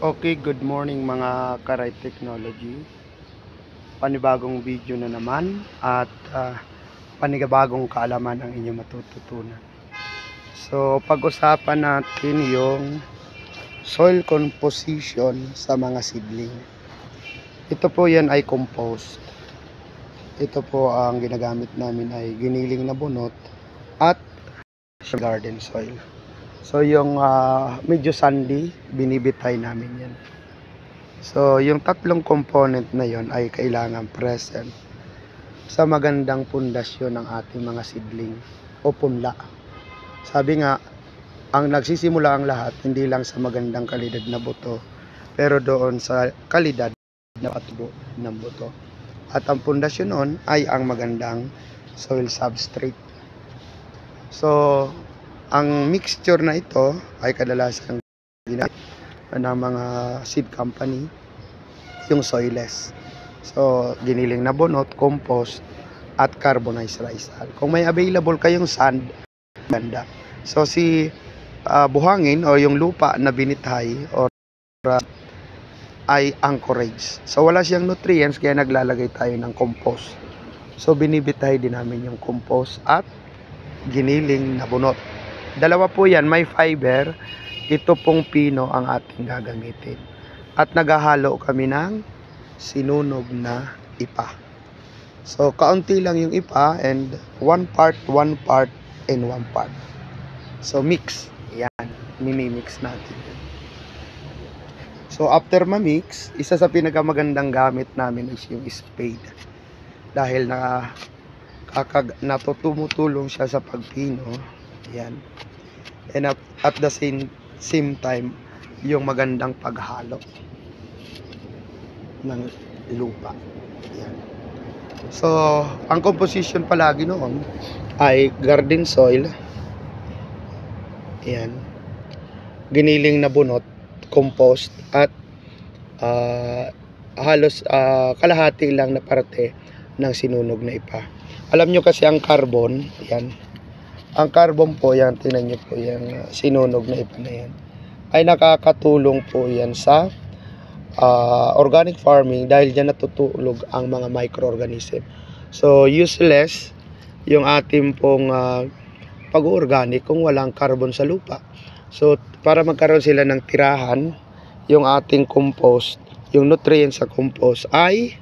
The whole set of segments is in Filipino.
Okay, good morning mga Karay Technology. Panibagong video na naman at panibagong kaalaman ang inyong matututunan. So, pag-usapan natin yung soil composition sa mga seedling. Ito po yan ay compost. Ito po ang ginagamit namin ay giniling na bunot at garden soil. So, yung medyo sandy, binibitay namin yan. So, yung tatlong component na yon ay kailangan present sa magandang pundasyon ng ating mga seedling o punla. Sabi nga, ang nagsisimula ang lahat, hindi lang sa magandang kalidad na buto, pero doon sa kalidad na patubo ng buto. At ang pundasyon nun ay ang magandang soil substrate. So, ang mixture na ito ay kadalasan ginamit ng mga seed company, yung soilless. So, giniling na bunot, compost, at carbonized rice hull. Kung may available kayong sand, ganda. So, si buhangin o yung lupa na binithay or ay anchorage. So, wala siyang nutrients kaya naglalagay tayo ng compost. So, binibithay din namin yung compost at giniling na bunot. Dalawa po yan, may fiber. Ito pong pino ang ating gagamitin. At naghahalo kami ng sinunog na ipa. So, kaunti lang yung ipa and 1 part, and 1 part. So, mix. Yan, mini-mix natin. So, after ma-mix, isa sa pinakamagandang gamit namin is yung spade. Dahil tumutulong siya sa pagpino. Yan. And at the same time, yung magandang paghalo ng lupa. Yan. So, ang composition palagi noon ay garden soil. Yan. Giniling na bunot, compost, at halos kalahati lang na parte ng sinunog na ipa. Alam nyo kasi ang carbon, yan. Ang carbon po, yan, tingnan nyo po, yan, sinunog na ipa na yan, ay nakakatulong po yan sa organic farming dahil dyan natutulog ang mga microorganism. So, useless yung ating pong pag-organic kung walang carbon sa lupa. So, para magkaroon sila ng tirahan, yung ating compost, yung nutrients sa compost ay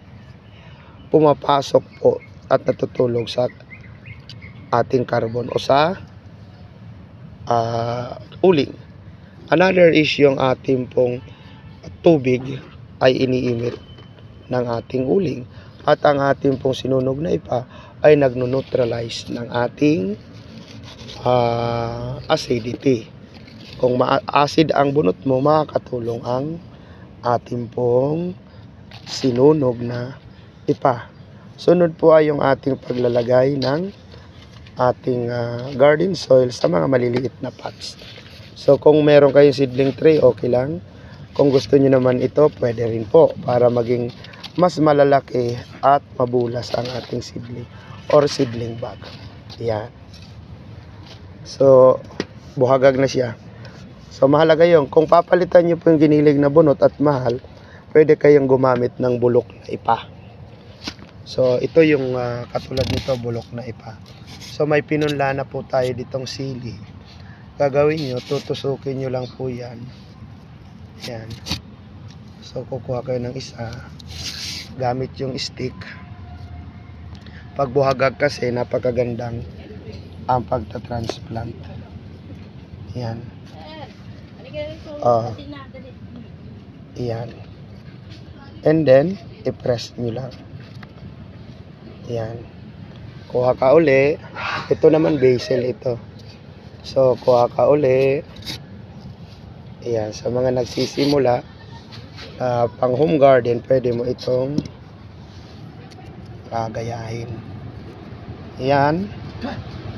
pumapasok po at natutulog sa ating carbon o sa uling. Another is yung ating pong tubig ay iniimit ng ating uling at ang ating pong sinunog na ipa ay nagno-neutralize ng ating acidity. Kung acid ang bunot mo, makakatulong ang ating pong sinunog na ipa. Sunod po ay yung ating paglalagay ng ating garden soil sa mga maliliit na pots. So, kung meron kayong seedling tray, okay lang. Kung gusto niyo naman ito, pwede rin po para maging mas malalaki at mabulas ang ating seedling or seedling bag. Yan. So, buhagag na siya. So, mahalaga yun. Kung papalitan niyo po yung giniling na bunot at mahal, pwede kayong gumamit ng bulok na ipa. So, ito yung katulad nito, bulok na ipa. So, may pinunla na po tayo ditong sili. Gagawin nyo, tutusukin nyo lang po yan. Yan. So, kukuha kayo ng isa. Gamit yung stick. Pagbuhagag kasi, napakagandang ang pagta-transplant. Yan. Yan. And then, i-press nyo lang. Yan. Kuha ka uli. Ito naman basil ito. So, kuha ka uli. Ayan. Sa mga nagsisimula, pang home garden, pwede mo itong gayahin. Ayan.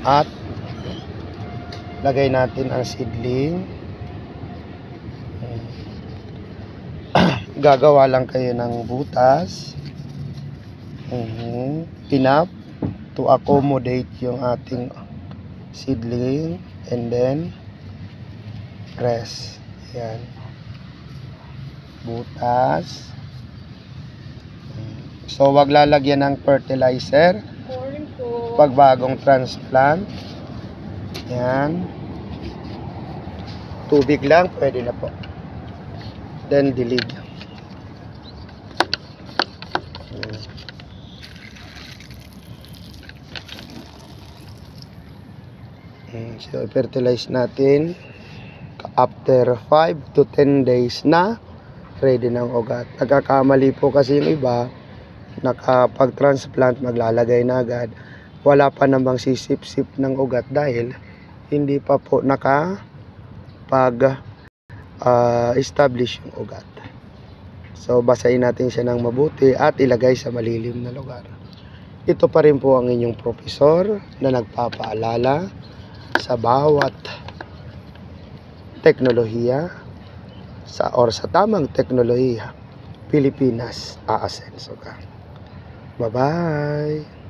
At lagay natin ang seedling. Gagawa lang kayo ng butas. Enough to accommodate yung ating seedling and then press. Yan. butas. So, wag lalagyan ng fertilizer. Corn po. Pag bagong transplant. Yan. Tubig lang, pwede na po. Then, dilig. So, fertilize natin. After 5 to 10 days na, ready ng ugat. Nagkakamali po kasi yung iba, nakapag-transplant, maglalagay na agad. Wala pa namang sisip-sip ng ugat dahil hindi pa po establish yung ugat. So, basahin natin siya ng mabuti at ilagay sa malilim na lugar. Ito pa rin po ang inyong profesor na nagpapaalala sa bawat teknolohiya sa tamang teknolohiya, Pilipinas aasenso ka. Bye-bye!